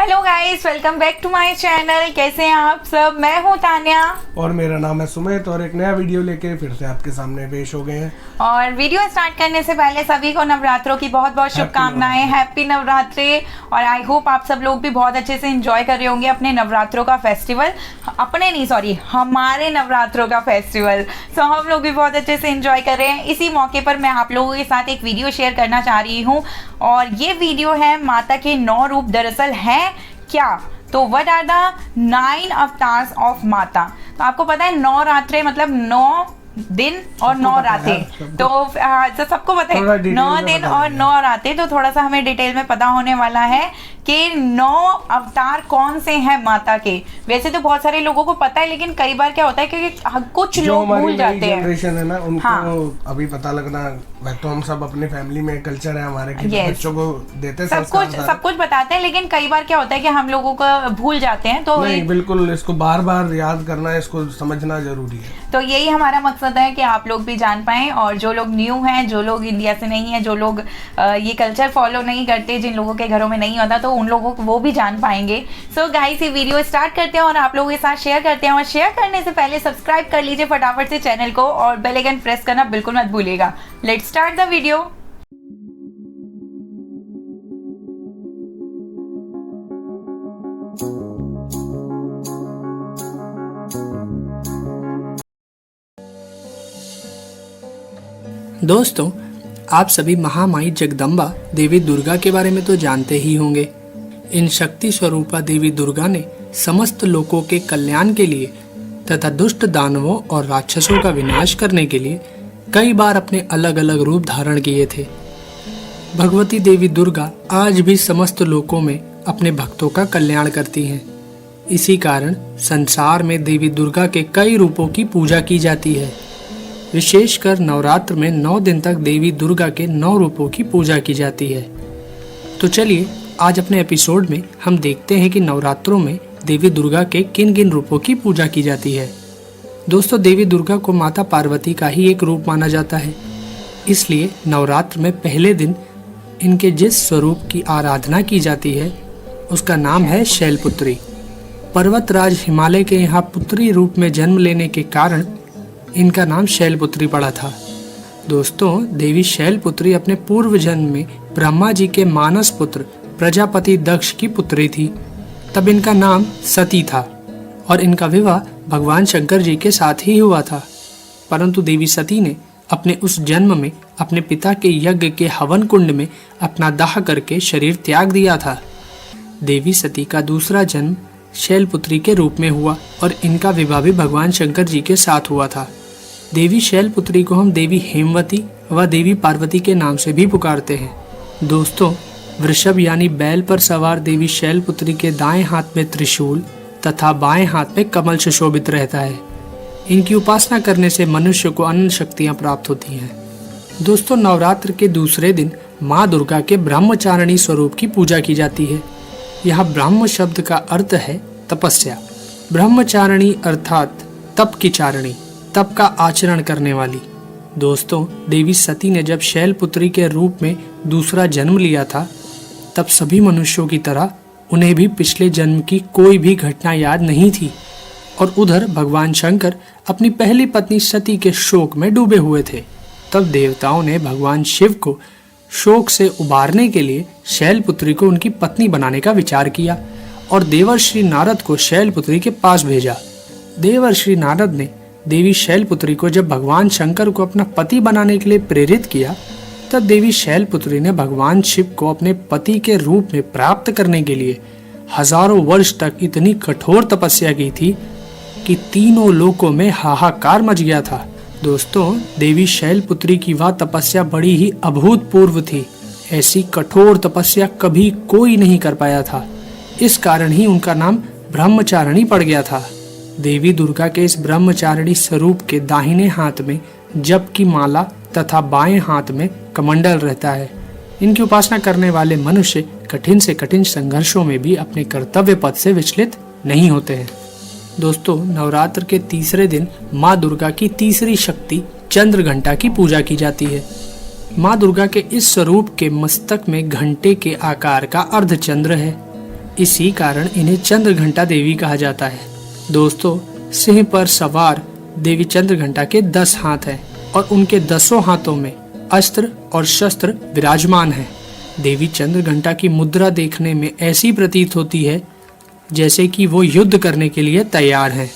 Hello guys, welcome back to my channel. कैसे हैं आप सब? मैं हूं तान्या और मेरा नाम है सुमित और एक नया वीडियो लेके फिर से आपके सामने पेश हो गए हैं। और वीडियो स्टार्ट करने से पहले सभी को नवरात्रों की बहुत बहुत शुभकामनाएं। हैप्पी नवरात्रे। और आई होप आप सब लोग भी बहुत अच्छे से एंजॉय कर रहे होंगे अपने नवरात्रों का फेस्टिवल। हमारे नवरात्रों का फेस्टिवल। सो हम लोग भी बहुत अच्छे से एंजॉय कर रहे हैं। इसी मौके पर मैं आप लोगों के साथ एक वीडियो शेयर करना चाह रही हूँ और ये वीडियो है माता के 9 रूप दरअसल है क्या। तो what are the 9 avatars of माता। तो आपको पता है नवरात्रे मतलब 9 दिन और 9 रातें। तो सबको पता है 9 दिन और 9 रातें। तो थोड़ा सा हमें डिटेल में पता होने वाला है कि 9 अवतार कौन से हैं माता के। वैसे तो बहुत सारे लोगों को पता है, लेकिन कई बार क्या होता है कि कुछ लोग भूल जाते हैं। जनरेशन है ना, उनको अभी पता लगना। तो हम सब अपने फैमिली में कल्चर है हमारे कि बच्चों को देते हैं सब कुछ बताते हैं, लेकिन कई बार क्या होता है कि हम लोगों को भूल जाते हैं। तो नहीं, बिल्कुल इसको बार बार याद करना है, इसको समझना जरूरी है। तो यही हमारा मकसद है कि आप लोग भी जान पाएं। और जो लोग न्यू हैं, जो लोग इंडिया से नहीं है, जो लोग ये कल्चर फॉलो नहीं करते, जिन लोगों के घरों में नहीं होता, तो उन लोगों को वो भी जान पाएंगे। सो गाइस, ये वीडियो स्टार्ट करते हैं और आप लोगों के साथ शेयर करते हैं। और शेयर करने से पहले सब्सक्राइब कर लीजिए फटाफट से चैनल को और बेल आइकन प्रेस करना बिल्कुल मत भूलिएगा। Let's start the video. दोस्तों, आप सभी महामाई जगदम्बा देवी दुर्गा के बारे में तो जानते ही होंगे। इन शक्ति स्वरूपा देवी दुर्गा ने समस्त लोगों के कल्याण के लिए तथा दुष्ट दानवों और राक्षसों का विनाश करने के लिए कई बार अपने अलग अलग रूप धारण किए थे। भगवती देवी दुर्गा आज भी समस्त लोकों में अपने भक्तों का कल्याण करती हैं। इसी कारण संसार में देवी दुर्गा के कई रूपों की पूजा की जाती है। विशेषकर नवरात्र में 9 दिन तक देवी दुर्गा के 9 रूपों की पूजा की जाती है। तो चलिए आज अपने एपिसोड में हम देखते हैं कि नवरात्रों में देवी दुर्गा के किन किन रूपों की पूजा की जाती है। दोस्तों, देवी दुर्गा को माता पार्वती का ही एक रूप माना जाता है, इसलिए नवरात्र में पहले दिन इनके जिस स्वरूप की आराधना की जाती है उसका नाम है शैलपुत्री। पर्वतराज हिमालय के यहाँ पुत्री रूप में जन्म लेने के कारण इनका नाम शैलपुत्री पड़ा था। दोस्तों, देवी शैलपुत्री अपने पूर्व जन्म में ब्रह्मा जी के मानस पुत्र प्रजापति दक्ष की पुत्री थी। तब इनका नाम सती था और इनका विवाह भगवान शंकर जी के साथ ही हुआ था। परंतु देवी सती ने अपने उस जन्म में अपने पिता के यज्ञ के हवन कुंड में अपना दाह करके शरीर त्याग दिया था। देवी सती का दूसरा जन्म शैलपुत्री के रूप में हुआ और इनका विवाह भी भगवान शंकर जी के साथ हुआ था। देवी शैलपुत्री को हम देवी हेमवती व देवी पार्वती के नाम से भी पुकारते हैं। दोस्तों, वृषभ यानी बैल पर सवार देवी शैलपुत्री के दाएं हाथ में त्रिशूल तथा बाएं हाथ में कमल सुशोभित रहता है। इनकी उपासना करने से मनुष्य को अनंत शक्तियां प्राप्त होती हैं। दोस्तों, नवरात्र के दूसरे दिन माँ दुर्गा के ब्रह्मचारिणी स्वरूप की पूजा की जाती है। यह ब्रह्म शब्द का अर्थ है तपस्या। ब्रह्मचारिणी अर्थात तप की चारिणी, तप का आचरण करने वाली। दोस्तों, देवी सती ने जब शैलपुत्री के रूप में दूसरा जन्म लिया था, तब सभी मनुष्यों की तरह उन्हें भी पिछले जन्म की कोई भी घटना याद नहीं थी। और उधर भगवान शंकर अपनी पहली पत्नी सती के शोक में डूबे हुए थे। तब देवताओं ने भगवान शिव को शोक से उबारने के लिए शैलपुत्री को उनकी पत्नी बनाने का विचार किया और देवर्षि नारद को शैलपुत्री के पास भेजा। देवर्षि नारद ने देवी शैलपुत्री को जब भगवान शंकर को अपना पति बनाने के लिए प्रेरित किया, तब देवी शैलपुत्री ने भगवान शिव को अपने पति के रूप में प्राप्त करने के लिए हजारों वर्ष तक इतनी कठोर तपस्या की थी कि तीनों लोकों में हाहाकार मच गया था। दोस्तों, देवी शैलपुत्री की वह तपस्या बड़ी ही अभूतपूर्व थी। ऐसी कठोर तपस्या कभी कोई नहीं कर पाया था। इस कारण ही उनका नाम ब्रह्मचारिणी पड़ गया था। देवी दुर्गा के इस ब्रह्मचारिणी स्वरूप के दाहिने हाथ में जप की माला तथा बाएं हाथ में कमंडल रहता है। इनकी उपासना करने वाले मनुष्य कठिन से कठिन संघर्षों में भी अपने कर्तव्य पथ से विचलित नहीं होते हैं। दोस्तों, नवरात्र के तीसरे दिन माँ दुर्गा की तीसरी शक्ति चंद्र घंटा की पूजा की जाती है। माँ दुर्गा के इस स्वरूप के मस्तक में घंटे के आकार का अर्धचंद्र है। इसी कारण इन्हें चंद्रघंटा देवी कहा जाता है। दोस्तों, सिंह पर सवार देवी चंद्रघंटा के 10 हाथ हैं और उनके 10 हाथों में अस्त्र और शस्त्र विराजमान हैं। देवी चंद्रघंटा की मुद्रा देखने में ऐसी प्रतीत होती है जैसे कि वो युद्ध करने के लिए तैयार हैं।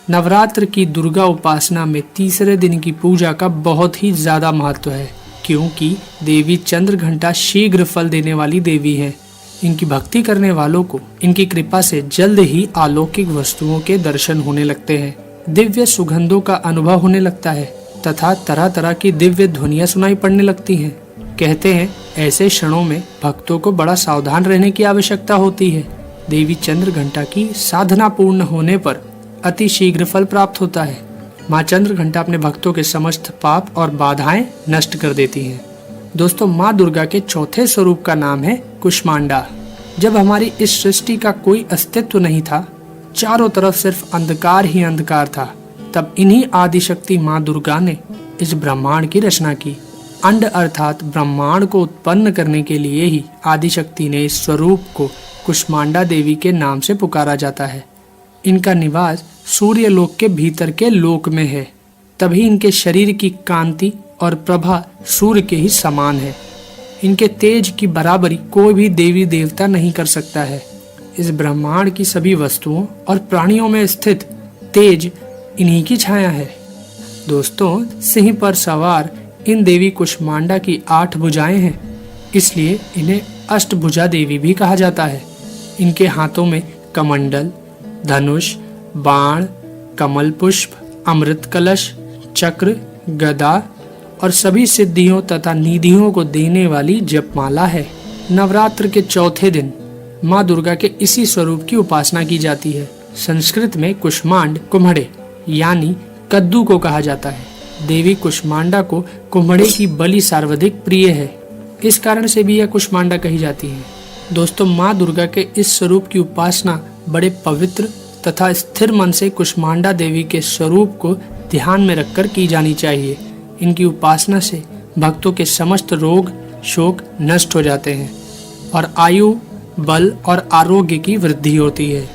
नवरात्र की दुर्गा उपासना में तीसरे दिन की पूजा का बहुत ही ज्यादा महत्व है, क्योंकि देवी चंद्रघंटा शीघ्र फल देने वाली देवी है। इनकी भक्ति करने वालों को इनकी कृपा से जल्द ही अलौकिक वस्तुओं के दर्शन होने लगते हैं, दिव्य सुगंधों का अनुभव होने लगता है तथा तरह तरह की दिव्य ध्वनियां सुनाई पड़ने लगती हैं। कहते हैं ऐसे क्षणों में भक्तों को बड़ा सावधान रहने की आवश्यकता होती है। देवी चंद्रघंटा की साधना पूर्ण होने पर अति शीघ्र फल प्राप्त होता है। माँ चंद्रघंटा अपने भक्तों के समस्त पाप और बाधाएं नष्ट कर देती हैं। दोस्तों, माँ दुर्गा के चौथे स्वरूप का नाम है कुष्मांडा। जब हमारी इस सृष्टि का कोई अस्तित्व नहीं था, चारों तरफ सिर्फ अंधकार ही अंधकार था, तब इन्हीं आदिशक्ति माँ दुर्गा ने इस ब्रह्मांड की रचना की। अंड अर्थात ब्रह्मांड को उत्पन्न करने के लिए ही आदिशक्ति ने इस स्वरूप को कुष्मांडा देवी के नाम से पुकारा जाता है। इनका निवास सूर्य लोक के भीतर के लोक में है, तभी इनके शरीर की कांति और प्रभा सूर्य के ही समान है। इनके तेज की बराबरी कोई भी देवी देवता नहीं कर सकता है। इस ब्रह्मांड की सभी वस्तुओं और प्राणियों में स्थित तेज इन्हीं की छाया है। दोस्तों, सिंह पर सवार इन देवी कुष्मांडा की 8 भुजाएं हैं, इसलिए इन्हें अष्टभुजा देवी भी कहा जाता है। इनके हाथों में कमंडल, धनुष, बाण, कमल पुष्प, अमृत कलश, चक्र, गदा और सभी सिद्धियों तथा निधियों को देने वाली जपमाला है। नवरात्र के चौथे दिन माँ दुर्गा के इसी स्वरूप की उपासना की जाती है। संस्कृत में कुष्मांड कुम्हड़े यानी कद्दू को कहा जाता है। देवी कुष्मांडा को कुम्हड़े की बलि सर्वाधिक प्रिय है, इस कारण से भी यह कुष्मांडा कही जाती है। दोस्तों, माँ दुर्गा के इस स्वरूप की उपासना बड़े पवित्र तथा स्थिर मन से कुष्मांडा देवी के स्वरूप को ध्यान में रखकर की जानी चाहिए। इनकी उपासना से भक्तों के समस्त रोग शोक नष्ट हो जाते हैं और आयु, बल और आरोग्य की वृद्धि होती है।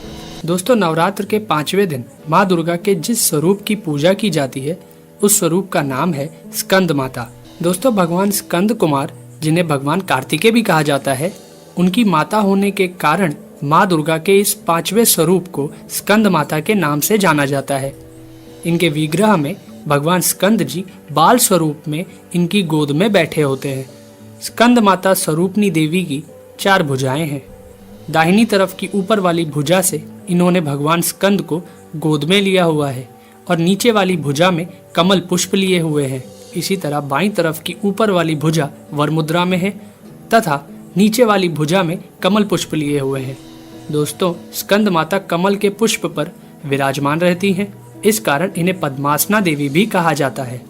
दोस्तों, नवरात्र के 5वें दिन माँ दुर्गा के जिस स्वरूप की पूजा की जाती है उस स्वरूप का नाम है स्कंद माता। दोस्तों, भगवान स्कंद कुमार, जिन्हें भगवान कार्तिकेय भी कहा जाता है, उनकी माता होने के कारण माँ दुर्गा के इस 5वें स्वरूप को स्कंद माता के नाम से जाना जाता है। इनके विग्रह में भगवान स्कंद जी बाल स्वरूप में इनकी गोद में बैठे होते हैं। स्कंद माता स्वरूपनी देवी की 4 भुजाएं हैं। दाहिनी तरफ की ऊपर वाली भुजा से इन्होंने भगवान स्कंद को गोद में लिया हुआ है और नीचे वाली भुजा में कमल पुष्प लिए हुए हैं। इसी तरह बाईं तरफ की ऊपर वाली भुजा वर मुद्रा में है तथा नीचे वाली भुजा में कमल पुष्प लिए हुए हैं। दोस्तों, स्कंद माता कमल के पुष्प पर विराजमान रहती हैं, इस कारण इन्हें पद्मासना देवी भी कहा जाता है।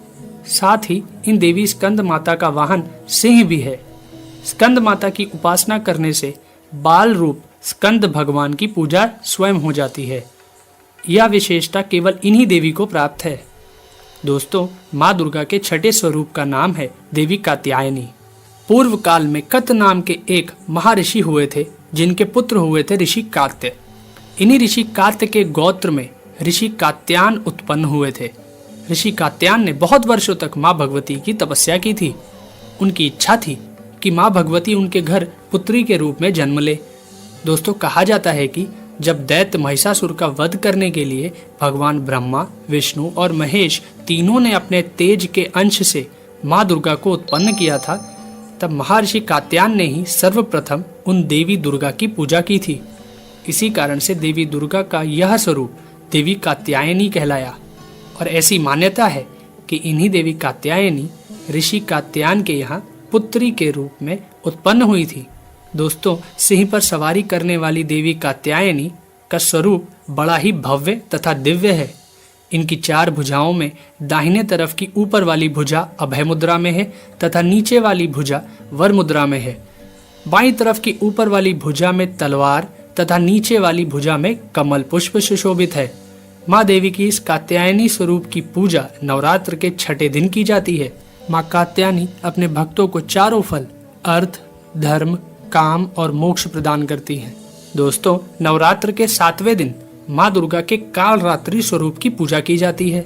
साथ ही इन देवी स्कंद माता का वाहन सिंह भी है। स्कंद माता की उपासना करने से बाल रूप स्कंद भगवान की पूजा स्वयं हो जाती है। यह विशेषता केवल इन्हीं देवी को प्राप्त है। दोस्तों, माँ दुर्गा के 6ठे स्वरूप का नाम है देवी कात्यायनी। पूर्व काल में कत नाम के एक महर्षि हुए थे, जिनके पुत्र हुए थे ऋषि कात्य। इन्हीं ऋषि कात्य के गोत्र में ऋषि कात्यायन उत्पन्न हुए थे। ऋषि कात्यायन ने बहुत वर्षों तक माँ भगवती की तपस्या की थी। उनकी इच्छा थी कि माँ भगवती उनके घर पुत्री के रूप में जन्म ले। दोस्तों, कहा जाता है कि जब दैत्य महिषासुर का वध करने के लिए भगवान ब्रह्मा, विष्णु और महेश तीनों ने अपने तेज के अंश से माँ दुर्गा को उत्पन्न किया था, तब महर्षि कात्यायन ने ही सर्वप्रथम उन देवी दुर्गा की पूजा की थी। इसी कारण से देवी दुर्गा का यह स्वरूप देवी कात्यायनी कहलाया और ऐसी मान्यता है कि इन्हीं देवी कात्यायनी ऋषि कात्यायन के यहाँ पुत्री के रूप में उत्पन्न हुई थी। दोस्तों, सिंह पर सवारी करने वाली देवी कात्यायनी का स्वरूप बड़ा ही भव्य तथा दिव्य है। इनकी 4 भुजाओं में दाहिने तरफ की ऊपर वाली भुजा अभय मुद्रा में है तथा नीचे वाली भुजा वर मुद्रा में है। बाईं तरफ की ऊपर वाली भुजा में तलवार तथा नीचे वाली भुजा में कमल पुष्प सुशोभित है। माँ देवी की इस कात्यायनी स्वरूप की पूजा नवरात्र के 6ठे दिन की जाती है। माँ कात्यायनी अपने भक्तों को चारों फल अर्थ, धर्म, काम और मोक्ष प्रदान करती हैं। दोस्तों, नवरात्र के 7वें दिन माँ दुर्गा के कालरात्रि स्वरूप की पूजा की जाती है।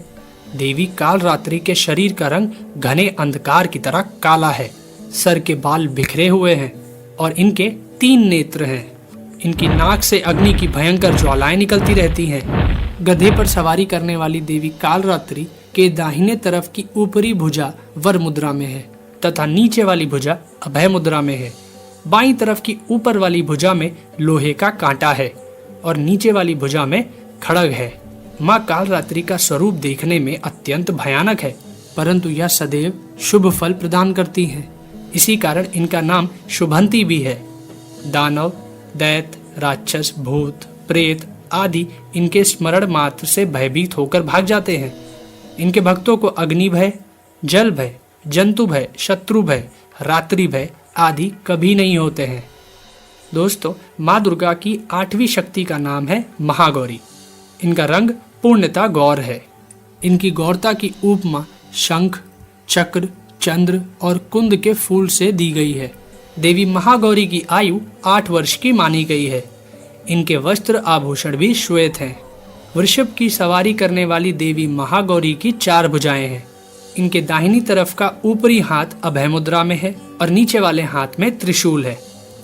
देवी कालरात्रि के शरीर का रंग घने अंधकार की तरह काला है। सर के बाल बिखरे हुए हैं और इनके 3 नेत्र हैं। इनकी नाक से अग्नि की भयंकर ज्वालाएं निकलती रहती हैं। गधे पर सवारी करने वाली देवी कालरात्रि के दाहिने तरफ की ऊपरी भुजा वर मुद्रा में है तथा नीचे वाली भुजा अभय मुद्रा में है। बाईं तरफ की ऊपर वाली भुजा में लोहे का कांटा है और नीचे वाली भुजा में खड़ग है। माँ कालरात्रि का स्वरूप देखने में अत्यंत भयानक है, परंतु यह सदैव शुभ फल प्रदान करती हैं। इसी कारण इनका नाम शुभंती भी है। दानव, दैत्य, राक्षस, भूत, प्रेत आदि इनके स्मरण मात्र से भयभीत होकर भाग जाते हैं। इनके भक्तों को अग्नि भय, जल भय, जंतु भय, शत्रु भय, रात्रि भय आदि कभी नहीं होते हैं। दोस्तों, माँ दुर्गा की 8वीं शक्ति का नाम है महागौरी। इनका रंग पूर्णतः गौर है। इनकी गौरता की उपमा शंख, चक्र, चंद्र और कुंद के फूल से दी गई है। देवी महागौरी की आयु 8 वर्ष की मानी गई है। इनके वस्त्र आभूषण भी श्वेत हैं। वृषभ की सवारी करने वाली देवी महागौरी की 4 भुजाएं हैं। इनके दाहिनी तरफ का ऊपरी हाथ अभय मुद्रा में है और नीचे वाले हाथ में त्रिशूल है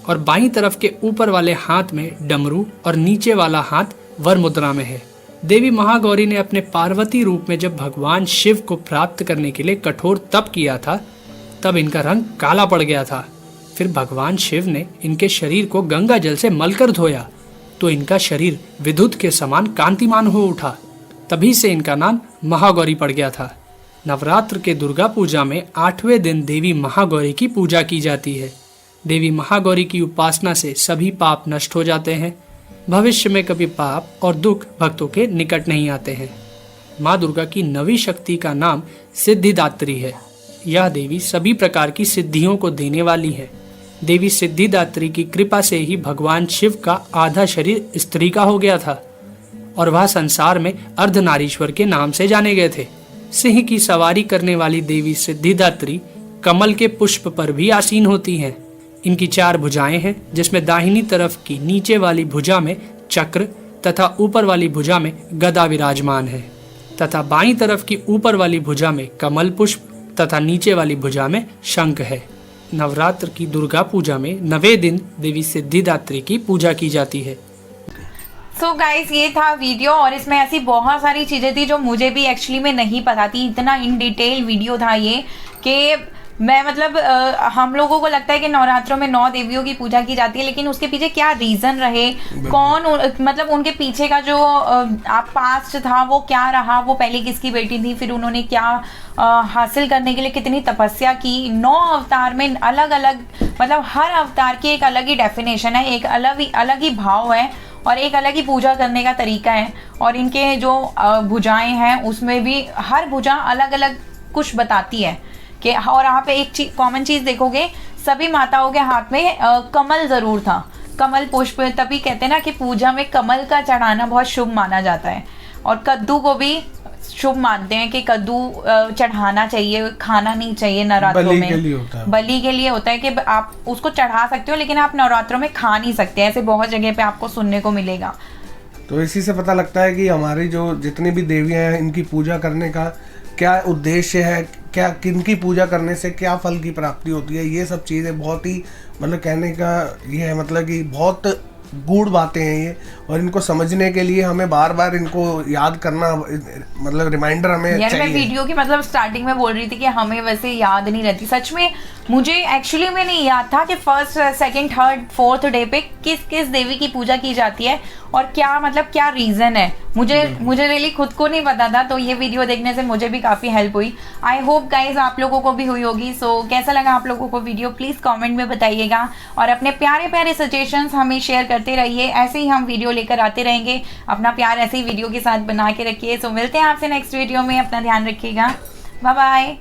और बाईं तरफ के ऊपर वाले हाथ में डमरू और नीचे वाला हाथ वर मुद्रा में है। देवी महागौरी ने अपने पार्वती रूप में जब भगवान शिव को प्राप्त करने के लिए कठोर तप किया था, तब इनका रंग काला पड़ गया था। फिर भगवान शिव ने इनके शरीर को गंगा जल से मलकर धोया तो इनका शरीर विद्युत के समान कांतिमान हो उठा। तभी से इनका नाम महागौरी पड़ गया था। नवरात्र के दुर्गा पूजा में 8वें दिन देवी महागौरी की पूजा की जाती है। देवी महागौरी की उपासना से सभी पाप नष्ट हो जाते हैं। भविष्य में कभी पाप और दुख भक्तों के निकट नहीं आते हैं। माँ दुर्गा की 9वीं शक्ति का नाम सिद्धिदात्री है। यह देवी सभी प्रकार की सिद्धियों को देने वाली है। देवी सिद्धिदात्री की कृपा से ही भगवान शिव का आधा शरीर स्त्री का हो गया था और वह संसार में अर्धनारीश्वर के नाम से जाने गए थे। सिंह की सवारी करने वाली देवी सिद्धिदात्री कमल के पुष्प पर भी आसीन होती हैं। इनकी 4 भुजाएं हैं, जिसमें दाहिनी तरफ की नीचे वाली भुजा में चक्र तथा ऊपर वाली भुजा में गदा विराजमान है तथा बाईं तरफ की ऊपर वाली भुजा में कमल पुष्प तथा नीचे वाली भुजा में शंख है। नवरात्र की दुर्गा पूजा में 9वें दिन देवी सिद्धिदात्री की पूजा की जाती है। सो गाइस, ये था वीडियो और इसमें ऐसी बहुत सारी चीज़ें थी जो मुझे भी एक्चुअली में नहीं पता थी। इतना इन डिटेल वीडियो था ये कि मैं मतलब हम लोगों को लगता है कि नवरात्रों में 9 देवियों की पूजा की जाती है, लेकिन उसके पीछे क्या रीज़न रहे, कौन मतलब उनके पीछे का जो पास्ट था वो क्या रहा, वो पहले किसकी बेटी थी, फिर उन्होंने क्या हासिल करने के लिए कितनी तपस्या की। 9 अवतार में अलग अलग मतलब हर अवतार की एक अलग ही डेफिनेशन है, एक अलग ही भाव है और एक अलग ही पूजा करने का तरीका है। और इनके जो भुजाएं हैं उसमें भी हर भुजा अलग अलग कुछ बताती है कि। और आप एक कॉमन चीज़ देखोगे, सभी माताओं के हाथ में कमल ज़रूर था, कमल पुष्प। तभी कहते हैं ना कि पूजा में कमल का चढ़ाना बहुत शुभ माना जाता है। और कद्दू को भी शुभ मानते हैं कि कद्दू चढ़ाना चाहिए, खाना नहीं चाहिए नवरात्रों में। बलि के लिए होता है कि आप उसको चढ़ा सकते हो, लेकिन आप नवरात्रों में खा नहीं सकते। ऐसे बहुत जगह पे आपको सुनने को मिलेगा। तो इसी से पता लगता है कि हमारी जो जितनी भी देवियां हैं, इनकी पूजा करने का क्या उद्देश्य है, क्या किनकी पूजा करने से क्या फल की प्राप्ति होती है। ये सब चीज़ें बहुत ही मतलब कहने का ये है मतलब कि बहुत गूढ़ बातें हैं ये, और इनको समझने के लिए हमें बार बार इनको याद करना मतलब रिमाइंडर हमें यार चाहिए। मैं वीडियो की मतलब स्टार्टिंग में बोल रही थी कि हमें वैसे याद नहीं रहती। सच में मुझे एक्चुअली में नहीं याद था कि 1st, 2nd, 3rd, 4th day पे किस किस देवी की पूजा की जाती है और क्या मतलब क्या रीज़न है। मुझे रियली खुद को नहीं पता था, तो ये वीडियो देखने से मुझे भी काफ़ी हेल्प हुई। आई होप गाइज आप लोगों को भी हुई होगी। सो कैसा लगा आप लोगों को वीडियो, प्लीज़ कमेंट में बताइएगा और अपने प्यारे प्यारे सजेशंस हमें शेयर करते रहिए। ऐसे ही हम वीडियो लेकर आते रहेंगे। अपना प्यार ऐसे ही वीडियो के साथ बना के रखिए। सो मिलते हैं आपसे नेक्स्ट वीडियो में। अपना ध्यान रखिएगा। Bye bye.